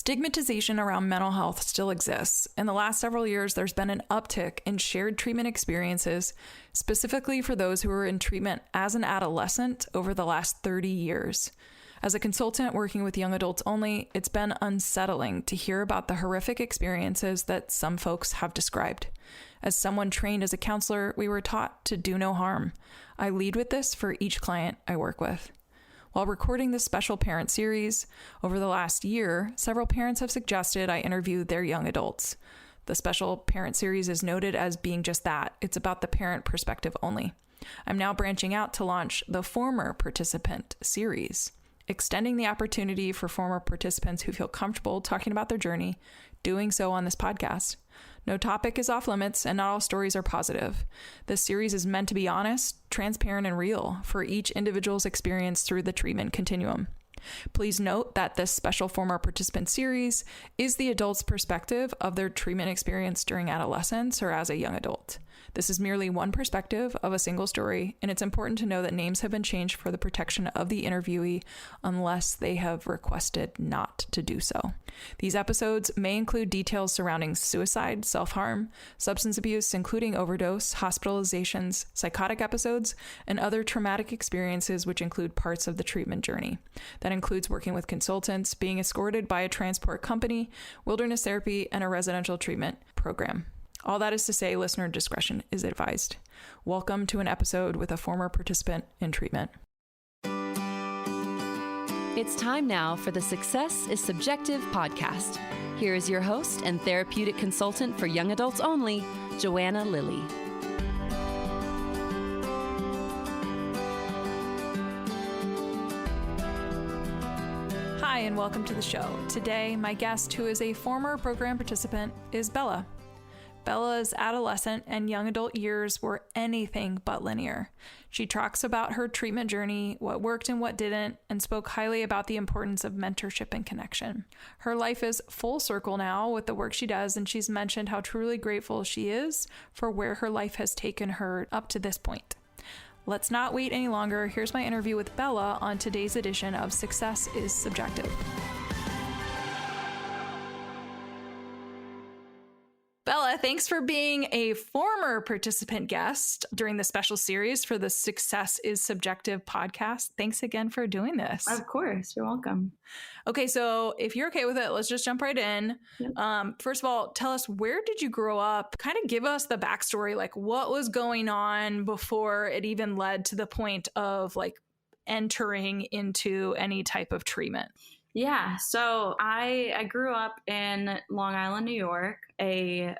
Stigmatization around mental health still exists. In the last several years, there's been an uptick in shared treatment experiences, specifically for those who were in treatment as an adolescent over the last 30 years. As a consultant working with young adults only, it's been unsettling to hear about the horrific experiences that some folks have described. As someone trained as a counselor, we were taught to do no harm. I lead with this for each client I work with. While recording this special parent series, over the last year, several parents have suggested I interview their young adults. The special parent series is noted as being just that. It's about the parent perspective only. I'm now branching out to launch the former participant series, extending the opportunity for former participants who feel comfortable talking about their journey, doing so on this podcast. No topic is off limits, and not all stories are positive. This series is meant to be honest, transparent, and real for each individual's experience through the treatment continuum. Please note that this special former participant series is the adult's perspective of their treatment experience during adolescence or as a young adult. This is merely one perspective of a single story, and it's important to know that names have been changed for the protection of the interviewee unless they have requested not to do so. These episodes may include details surrounding suicide, self-harm, substance abuse, including overdose, hospitalizations, psychotic episodes, and other traumatic experiences which include parts of the treatment journey. That includes working with consultants, being escorted by a transport company, wilderness therapy, and a residential treatment program. All that is to say, listener discretion is advised. Welcome to an episode with a former participant in treatment. It's time now for the Success is Subjective podcast. Here is your host and therapeutic consultant for young adults only, Joanna Lilly. Hi, and welcome to the show. Today, my guest, who is a former program participant, is Bella. Bella's adolescent and young adult years were anything but linear. She talks about her treatment journey, what worked and what didn't, and spoke highly about the importance of mentorship and connection. Her life is full circle now with the work she does, and she's mentioned how truly grateful she is for where her life has taken her up to this point. Let's not wait any longer. Here's my interview with Bella on today's edition of Success is Subjective. Bella, thanks for being a former participant guest during the special series for the Success is Subjective podcast. Thanks again for doing this. Of course. You're welcome. Okay, so if you're okay with it, let's just jump right in. Yep. First of all, tell us, where did you grow up? Kind of give us the backstory, like what was going on before it even led to the point of like entering into any type of treatment. Yeah, so I grew up in Long Island, New York, a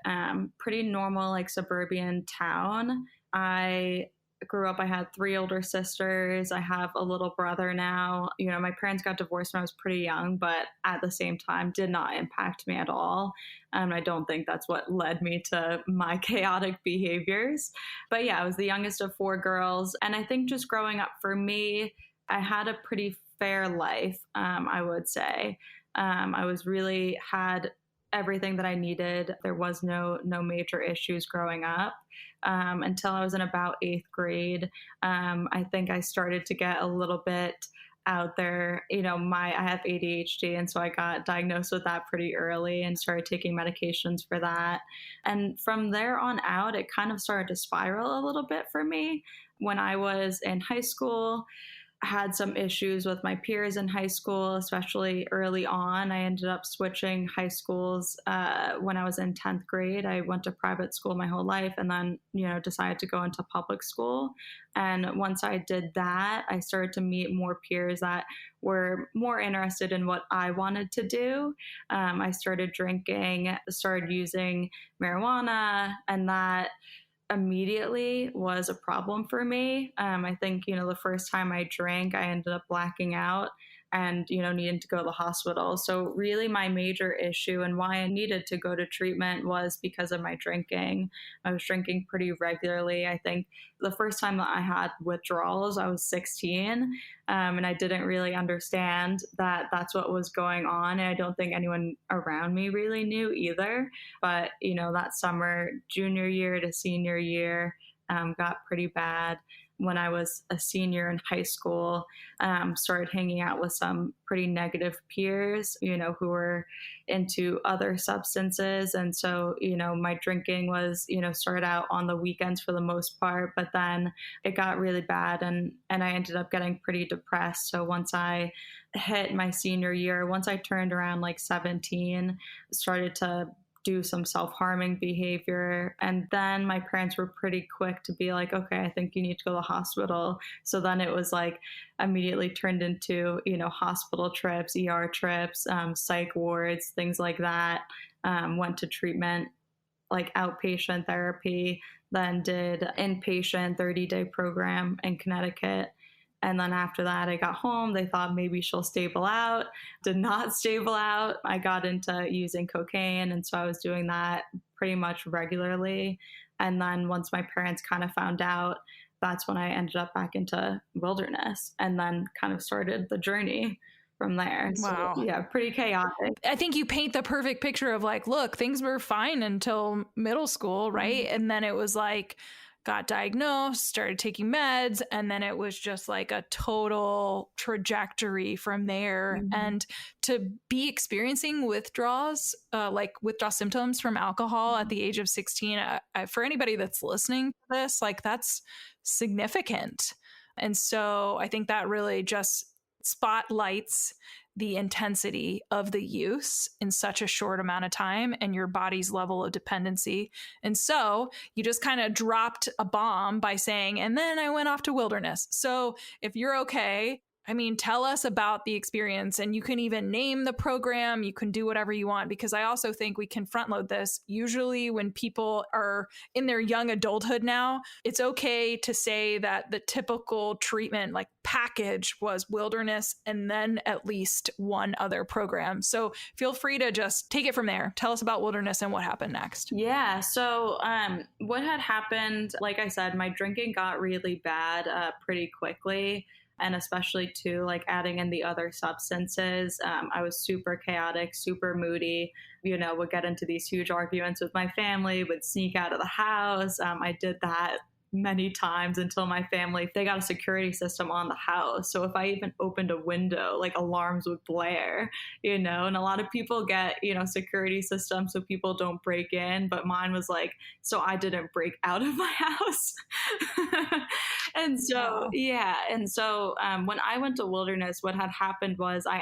pretty normal, like suburban town. I had 3 older sisters. I have a little brother now. You know, my parents got divorced when I was pretty young, but at the same time did not impact me at all. I don't think that's what led me to my chaotic behaviors. But yeah, I was the youngest of 4 girls. And I think just growing up for me, I had a pretty fair life, I would say. I was really had everything that I needed. There was no major issues growing up until I was in about 8th grade. I think I started to get a little bit out there. You know, I have ADHD, and so I got diagnosed with that pretty early and started taking medications for that. And from there on out, it kind of started to spiral a little bit for me. When I was in high school, had some issues with my peers in high school, especially early on. I ended up switching high schools when I was in 10th grade. I went to private school my whole life and then, decided to go into public school. And once I did that, I started to meet more peers that were more interested in what I wanted to do. I started drinking, started using marijuana, and that immediately was a problem for me. I think, the first time I drank, I ended up blacking out and, needing to go to the hospital. So really my major issue and why I needed to go to treatment was because of my drinking. I was drinking pretty regularly. I think the first time that I had withdrawals, I was 16, and I didn't really understand that that's what was going on. And I don't think anyone around me really knew either. But, that summer, junior year to senior year, got pretty bad. when I was a senior in high school, started hanging out with some pretty negative peers, who were into other substances. And so, my drinking was, started out on the weekends for the most part, but then it got really bad and I ended up getting pretty depressed. So once I hit my senior year, once I turned around like 17, started to do some self-harming behavior. And then my parents were pretty quick to be like, okay, I think you need to go to the hospital. So then it was like immediately turned into, hospital trips, ER trips, psych wards, things like that. Went to treatment, like outpatient therapy, then did inpatient 30-day program in Connecticut. And then after that, I got home. They thought maybe she'll stable out. Did not stable out. I got into using cocaine. And so I was doing that pretty much regularly. And then once my parents kind of found out, that's when I ended up back into wilderness and then kind of started the journey from there. Wow. So, yeah, pretty chaotic. I think you paint the perfect picture of like, look, things were fine until middle school, right? Mm-hmm. And then it was like, got diagnosed, started taking meds, and then it was just like a total trajectory from there. Mm-hmm. And to be experiencing withdrawal symptoms from alcohol mm-hmm. at the age of 16, for anybody that's listening to this, like that's significant. And so I think that really just spotlights the intensity of the use in such a short amount of time and your body's level of dependency. And so you just kind of dropped a bomb by saying, and then I went off to wilderness. So if you're okay, I mean, tell us about the experience, and you can even name the program. You can do whatever you want, because I also think we can front load this. Usually when people are in their young adulthood now, it's okay to say that the typical treatment like package was wilderness and then at least one other program. So feel free to just take it from there. Tell us about wilderness and what happened next. Yeah. So what had happened, like I said, my drinking got really bad pretty quickly. And especially too, like adding in the other substances, I was super chaotic, super moody, would get into these huge arguments with my family, would sneak out of the house. I did that many times until my family, they got a security system on the house. So if I even opened a window, like alarms would blare, and a lot of people get, security systems so people don't break in. But mine was like, so I didn't break out of my house. And so, wow. Yeah. And so when I went to wilderness, what had happened was I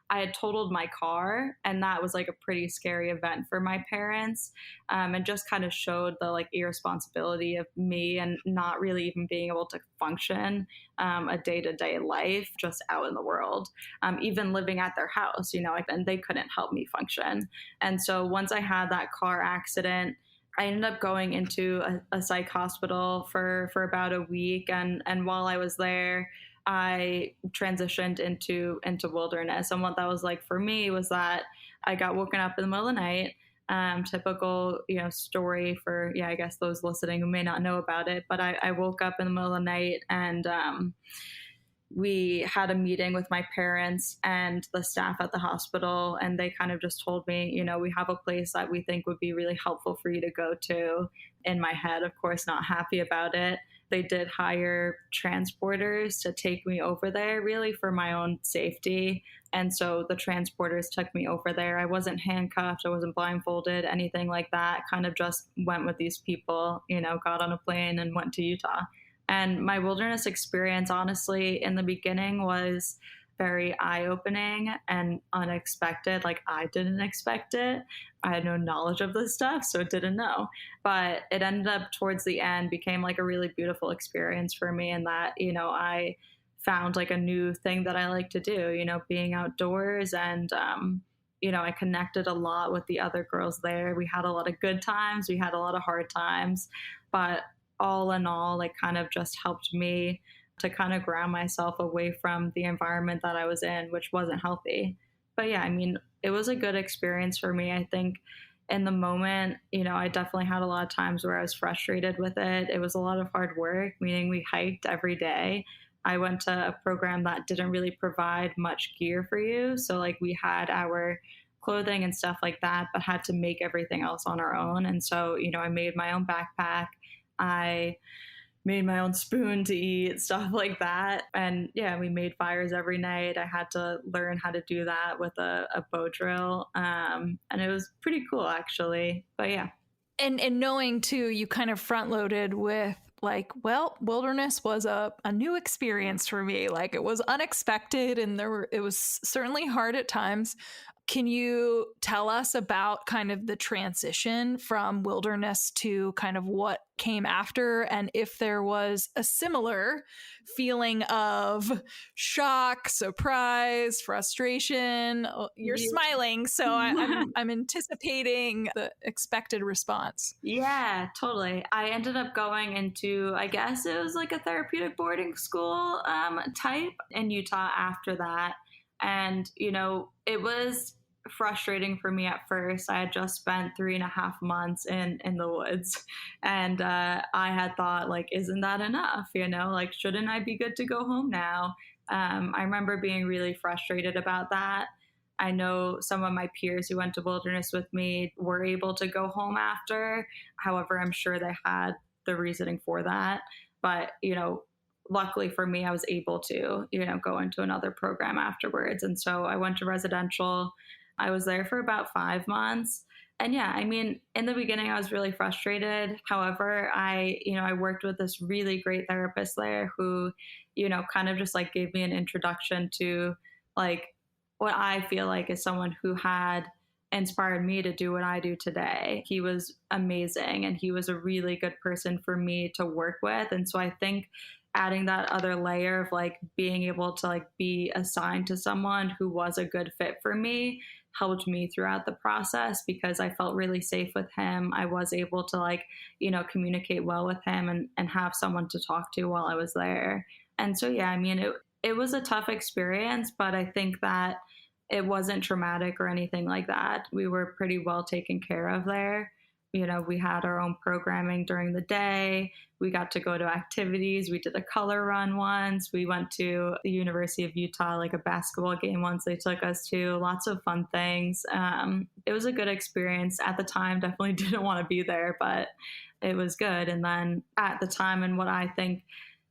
had totaled my car, and that was like a pretty scary event for my parents, and just kind of showed the like irresponsibility of me and not really even being able to function a day-to-day life just out in the world, even living at their house, and they couldn't help me function. And so once I had that car accident, I ended up going into a psych hospital for about a week. And while I was there, I transitioned into wilderness. And what that was like for me was that I got woken up in the middle of the night. Typical, story for, I guess those listening who may not know about it. But I woke up in the middle of the night, and we had a meeting with my parents and the staff at the hospital, and they kind of just told me, we have a place that we think would be really helpful for you to go to. In my head, of course, not happy about it. They did hire transporters to take me over there, really for my own safety. And so the transporters took me over there. I wasn't handcuffed. I wasn't blindfolded, anything like that. Kind of just went with these people, got on a plane and went to Utah. And my wilderness experience, honestly, in the beginning was very eye-opening and unexpected. Like, I didn't expect it. I had no knowledge of this stuff, so didn't know. But it ended up towards the end became like a really beautiful experience for me, in that, I found like a new thing that I like to do, being outdoors. And, I connected a lot with the other girls there. We had a lot of good times. We had a lot of hard times. But all in all, like kind of just helped me to kind of ground myself away from the environment that I was in, which wasn't healthy. But yeah, I mean, it was a good experience for me. I think in the moment, I definitely had a lot of times where I was frustrated with it. It was a lot of hard work, meaning we hiked every day. I went to a program that didn't really provide much gear for you. So like we had our clothing and stuff like that, but had to make everything else on our own. And so, I made my own backpack. I made my own spoon to eat, stuff like that. And yeah, we made fires every night. I had to learn how to do that with a bow drill. And it was pretty cool, actually. But yeah. And knowing too, you kind of front loaded with like, well, wilderness was a new experience for me. Like it was unexpected and it was certainly hard at times. Can you tell us about kind of the transition from wilderness to kind of what came after, and if there was a similar feeling of shock, surprise, frustration? You're smiling, so I'm anticipating the expected response. Yeah, totally. I ended up going into, I guess it was like a therapeutic boarding school type in Utah after that. And, it was frustrating for me at first. I had just spent 3.5 months in the woods, and I had thought, like, isn't that enough? Like, shouldn't I be good to go home now? I remember being really frustrated about that. I know some of my peers who went to wilderness with me were able to go home after. However, I'm sure they had the reasoning for that. But, luckily for me, I was able to, go into another program afterwards. And so I went to residential. I was there for about 5 months. And yeah, I mean, in the beginning, I was really frustrated. However, I worked with this really great therapist there who, kind of just like gave me an introduction to like what I feel like is someone who had inspired me to do what I do today. He was amazing, and he was a really good person for me to work with. And so I think adding that other layer of like being able to like be assigned to someone who was a good fit for me helped me throughout the process, because I felt really safe with him. I was able to like, communicate well with him and have someone to talk to while I was there. And so, yeah, I mean, it was a tough experience, but I think that it wasn't traumatic or anything like that. We were pretty well taken care of there. We had our own programming during the day. We got to go to activities. We did a color run once. We went to the University of Utah, like a basketball game once they took us to. Lots of fun things. It was a good experience. At the time, definitely didn't want to be there, but it was good. And then at the time, and what I think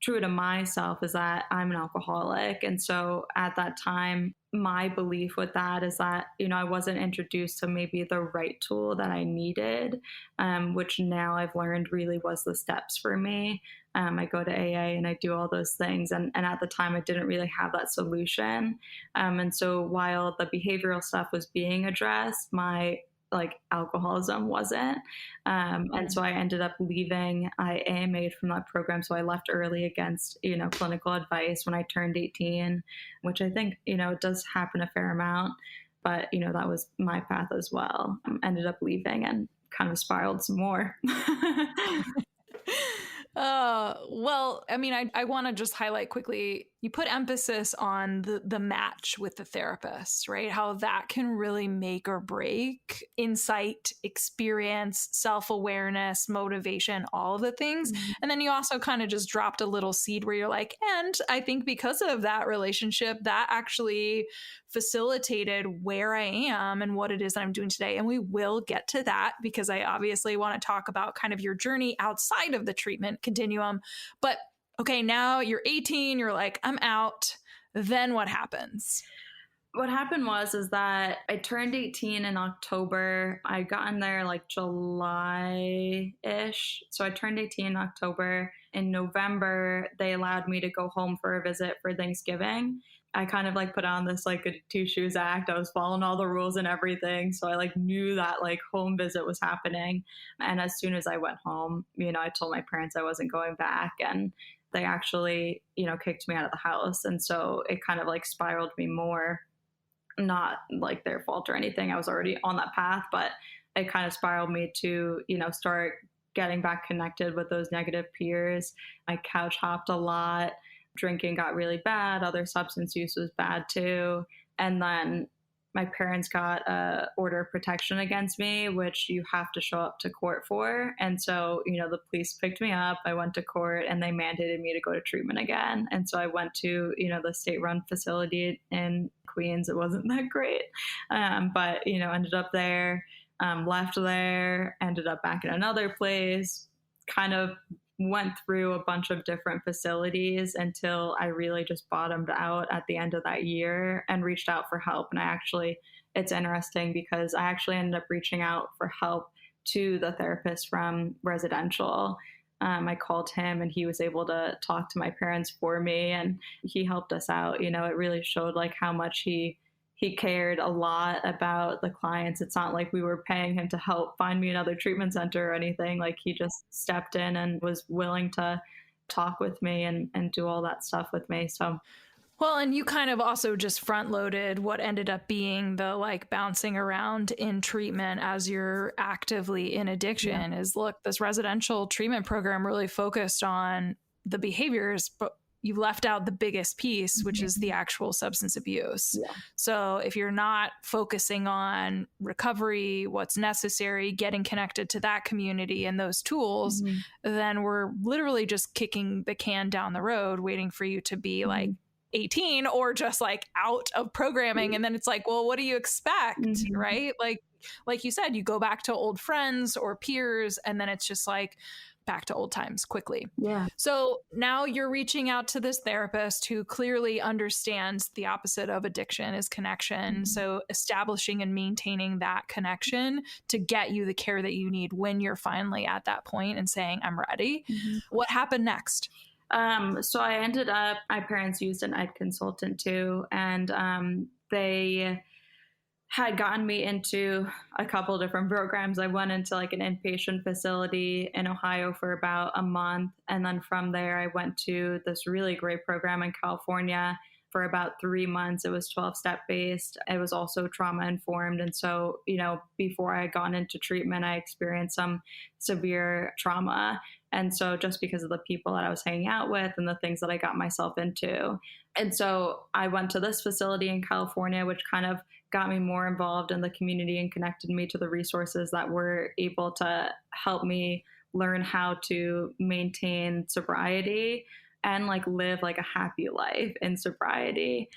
true to myself is that I'm an alcoholic. And so at that time, my belief with that is that, I wasn't introduced to maybe the right tool that I needed, which now I've learned really was the steps for me. I go to AA and I do all those things. And at the time, I didn't really have that solution. And so while the behavioral stuff was being addressed, my alcoholism wasn't. And so I ended up leaving. I AMA'd from that program. So I left early against, clinical advice when I turned 18, which I think, it does happen a fair amount. But, that was my path as well. Ended up leaving and kind of spiraled some more. Well, I mean, I want to just highlight quickly, you put emphasis on the match with the therapist, right? How that can really make or break insight, experience, self-awareness, motivation, all of the things. Mm-hmm. And then you also kind of just dropped a little seed where you're like, and I think because of that relationship, that actually facilitated where I am and what it is that I'm doing today. And we will get to that, because I obviously want to talk about kind of your journey outside of the treatment continuum. But okay, now you're 18, you're like, I'm out. Then what happens? What happened is that I turned 18 in October. I got in there like July-ish. So I turned 18 in October. In November, they allowed me to go home for a visit for Thanksgiving. I kind of like put on this like a two shoes act. I was following all the rules and everything. So I like knew that like home visit was happening. And as soon as I went home, I told my parents I wasn't going back, and they actually, kicked me out of the house. And so it kind of like spiraled me more, not like their fault or anything. I was already on that path, but it kind of spiraled me to, start getting back connected with those negative peers. I couch hopped a lot. Drinking got really bad. Other substance use was bad too. And then my parents got a order of protection against me, which you have to show up to court for. And so, the police picked me up. I went to court and they mandated me to go to treatment again. And so I went to, the state-run facility in Queens. It wasn't that great. But, ended up there, left there, ended up back in another place, kind of went through a bunch of different facilities until I really just bottomed out at the end of that year and reached out for help. And it's interesting because I actually ended up reaching out for help to the therapist from residential. I called him and he was able to talk to my parents for me, and he helped us out. It really showed like how much he cared a lot about the clients. It's not like we were paying him to help find me another treatment center or anything. Like, he just stepped in and was willing to talk with me and do all that stuff with me. So, well, and you kind of also just front loaded what ended up being the like bouncing around in treatment as you're actively in addiction. Is look, this residential treatment program really focused on the behaviors, but you left out the biggest piece, which is the actual substance abuse. Yeah. So if you're not focusing on recovery, what's necessary, getting connected to that community and those tools, then we're literally just kicking the can down the road, waiting for you to be like 18 or just like out of programming. And then it's like, well, what do you expect? Right? Like you said, you go back to old friends or peers, and then it's just like back to old times quickly. Yeah. So now you're reaching out to this therapist who clearly understands the opposite of addiction is connection. So establishing and maintaining that connection to get you the care that you need when you're finally at that point and saying, I'm ready. What happened next? So I ended up, my parents used an ed consultant too, and they had gotten me into a couple different programs. I went into like an inpatient facility in Ohio for about a month. And then from there, I went to this really great program in California for about 3 months. It was 12-step based. It was also trauma informed. And so, before I had gone into treatment, I experienced some severe trauma. And so just because of the people that I was hanging out with and the things that I got myself into. And so I went to this facility in California, which kind of got me more involved in the community and connected me to the resources that were able to help me learn how to maintain sobriety and like live like a happy life in sobriety.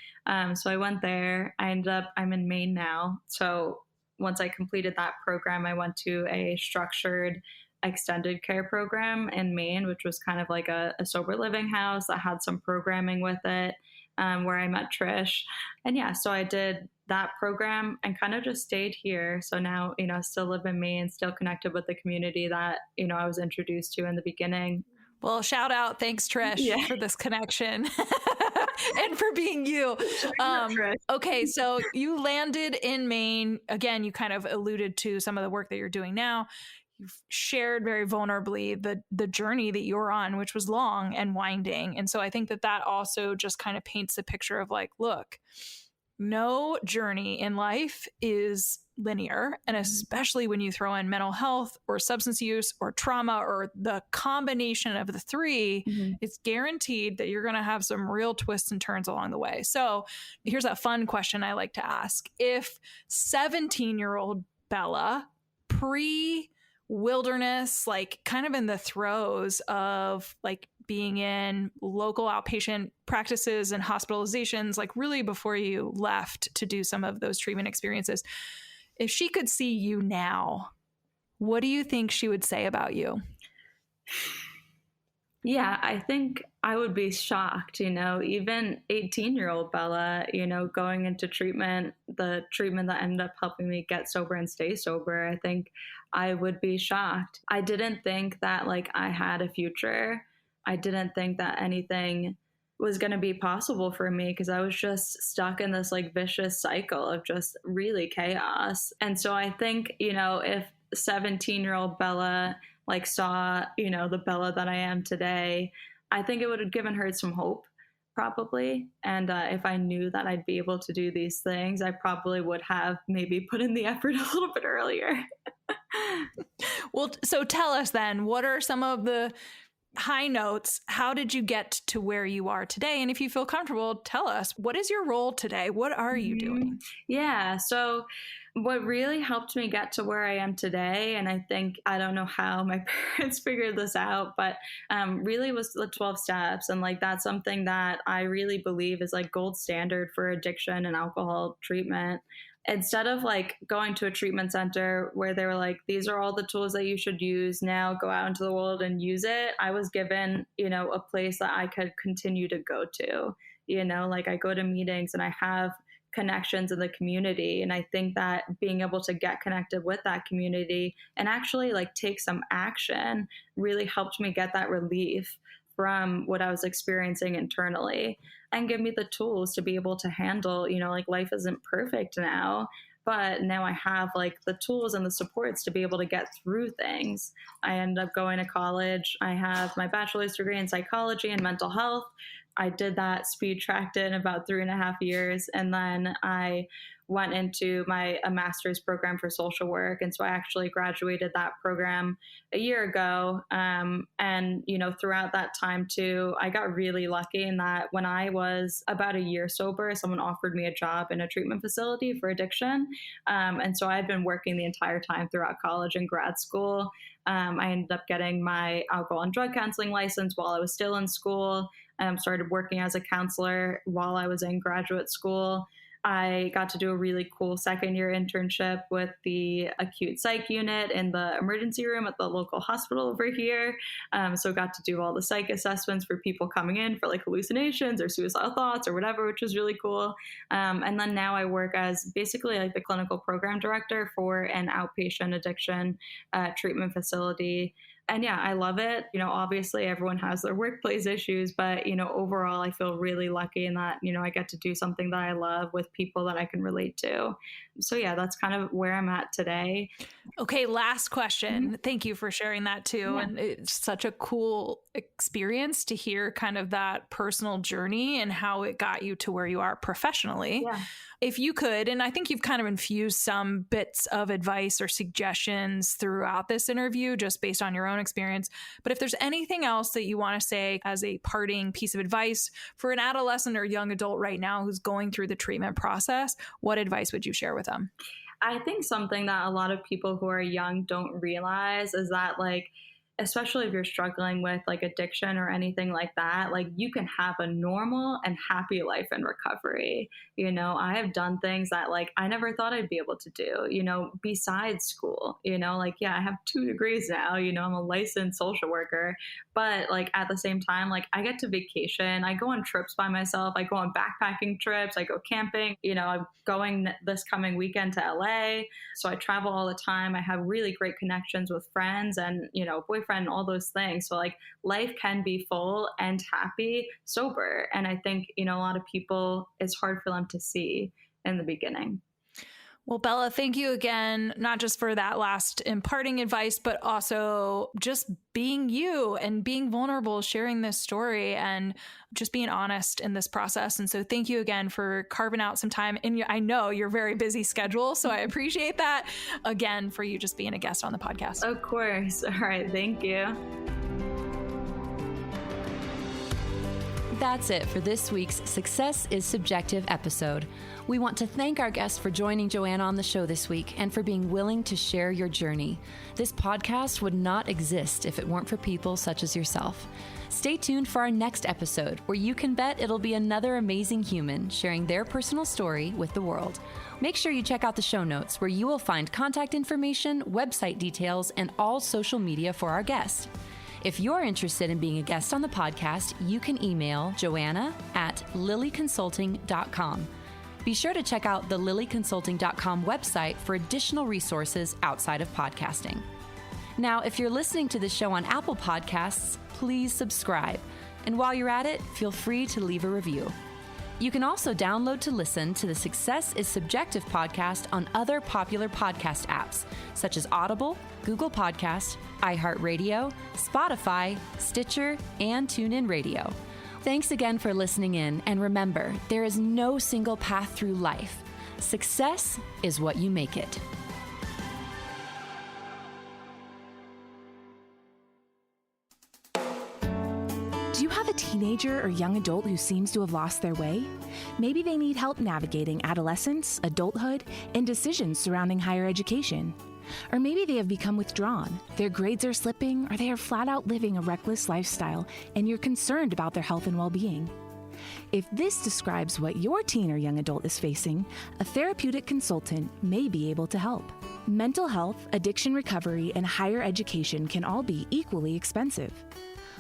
So I went there. I'm in Maine now. So once I completed that program, I went to a structured extended care program in Maine, which was kind of like a sober living house that had some programming with it, where I met Trish. And yeah, so I did that program and kind of just stayed here. So now, still live in Maine, still connected with the community that, I was introduced to in the beginning. Well, shout out. Thanks, Trish, for this connection and for being you. Okay, so you landed in Maine. Again, you kind of alluded to some of the work that you're doing now. You've shared very vulnerably the journey that you're on, which was long and winding. And so I think that also just kind of paints a picture of like, look, no journey in life is linear. And especially when you throw in mental health or substance use or trauma or the combination of the three, it's guaranteed that you're going to have some real twists and turns along the way. So here's a fun question I like to ask. If 17-year-old Bella, wilderness, like kind of in the throes of like being in local outpatient practices and hospitalizations, like really before you left to do some of those treatment experiences, if she could see you now, what do you think she would say about you? Yeah, I think I would be shocked, even 18-year-old Bella, going into treatment, the treatment that ended up helping me get sober and stay sober, I think I would be shocked. I didn't think that like I had a future. I didn't think that anything was going to be possible for me because I was just stuck in this like vicious cycle of just really chaos. And so I think, if 17-year-old Bella like saw, the Bella that I am today, I think it would have given her some hope probably. And if I knew that I'd be able to do these things, I probably would have maybe put in the effort a little bit earlier. Well, so tell us then, what are some of the high notes? How did you get to where you are today? And if you feel comfortable, tell us, what is your role today? What are you doing? Yeah. So what really helped me get to where I am today, and I don't know how my parents figured this out, but really was the 12 steps. And like, that's something that I really believe is like gold standard for addiction and alcohol treatment. instead of like going to a treatment center where they were like, these are all the tools that you should use, now go out into the world and use it, I was given, a place that I could continue to go to. Like I go to meetings and I have connections in the community. And I think that being able to get connected with that community and actually like take some action really helped me get that relief from what I was experiencing internally and give me the tools to be able to handle, like life isn't perfect now, but now I have like the tools and the supports to be able to get through things. I ended up going to college. I have my bachelor's degree in psychology and mental health. I did that, speed tracked it in about 3.5 years. And then I went into a master's program for social work. And so I actually graduated that program a year ago. And, throughout that time too, I got really lucky in that when I was about a year sober, someone offered me a job in a treatment facility for addiction. And so I'd been working the entire time throughout college and grad school. I ended up getting my alcohol and drug counseling license while I was still in school. Started working as a counselor while I was in graduate school. I got to do a really cool second-year internship with the acute psych unit in the emergency room at the local hospital over here. So got to do all the psych assessments for people coming in for like hallucinations or suicidal thoughts or whatever, which was really cool. And then now I work as basically like the clinical program director for an outpatient addiction treatment facility. And yeah, I love it. Obviously everyone has their workplace issues, but, overall I feel really lucky in that, I get to do something that I love with people that I can relate to. So yeah, that's kind of where I'm at today. Okay. Last question. Mm-hmm. Thank you for sharing that too. Yeah. And it's such a cool experience to hear kind of that personal journey and how it got you to where you are professionally. Yeah. If you could, and I think you've kind of infused some bits of advice or suggestions throughout this interview, just based on your own experience. But if there's anything else that you want to say as a parting piece of advice for an adolescent or young adult right now who's going through the treatment process, what advice would you share with them? I think something that a lot of people who are young don't realize is that like, especially if you're struggling with like addiction or anything like that, like you can have a normal and happy life in recovery. I have done things that like I never thought I'd be able to do, besides school, like, yeah, I have 2 degrees now, I'm a licensed social worker, but like at the same time, like I get to vacation, I go on trips by myself, I go on backpacking trips, I go camping, I'm going this coming weekend to LA. So I travel all the time. I have really great connections with friends and, boyfriend, all those things. So like life can be full and happy sober. And I think, a lot of people, it's hard for them to see in the beginning. Well, Bella, thank you again, not just for that last imparting advice, but also just being you and being vulnerable, sharing this story and just being honest in this process. And so thank you again for carving out some time in I know your very busy schedule. So I appreciate that again for you just being a guest on the podcast. Of course. All right. Thank you. That's it for this week's Success is Subjective episode. We want to thank our guests for joining Joanna on the show this week and for being willing to share your journey. This podcast would not exist if it weren't for people such as yourself. Stay tuned for our next episode, where you can bet it'll be another amazing human sharing their personal story with the world. Make sure you check out the show notes, where you will find contact information, website details, and all social media for our guest. If you're interested in being a guest on the podcast, you can email Joanna at lilyconsulting.com. Be sure to check out the lilyconsulting.com website for additional resources outside of podcasting. Now, if you're listening to the show on Apple Podcasts, please subscribe. And while you're at it, feel free to leave a review. You can also download to listen to the Success is Subjective podcast on other popular podcast apps, such as Audible, Google Podcast, iHeartRadio, Spotify, Stitcher, and TuneIn Radio. Thanks again for listening in, and remember, there is no single path through life. Success is what you make it. Do you have a teenager or young adult who seems to have lost their way? Maybe they need help navigating adolescence, adulthood, and decisions surrounding higher education. Or maybe they have become withdrawn, their grades are slipping, or they are flat out living a reckless lifestyle, and you're concerned about their health and well-being. If this describes what your teen or young adult is facing, a therapeutic consultant may be able to help. Mental health, addiction recovery, and higher education can all be equally expensive.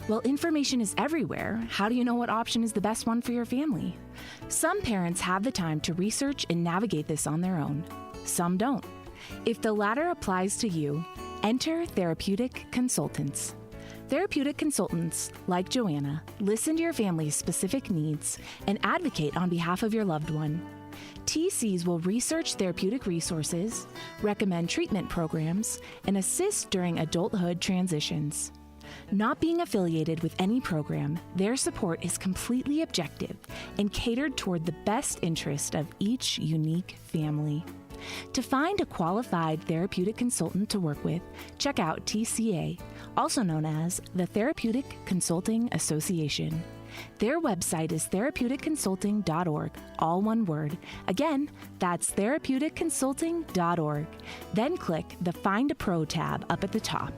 While information is everywhere, how do you know what option is the best one for your family? Some parents have the time to research and navigate this on their own. Some don't. If the latter applies to you, enter therapeutic consultants. Therapeutic consultants, like Joanna, listen to your family's specific needs and advocate on behalf of your loved one. TCs will research therapeutic resources, recommend treatment programs, and assist during adulthood transitions. Not being affiliated with any program, their support is completely objective and catered toward the best interest of each unique family. To find a qualified therapeutic consultant to work with, check out TCA, also known as the Therapeutic Consulting Association. Their website is therapeuticconsulting.org, all one word. Again, that's therapeuticconsulting.org. Then click the Find a Pro tab up at the top.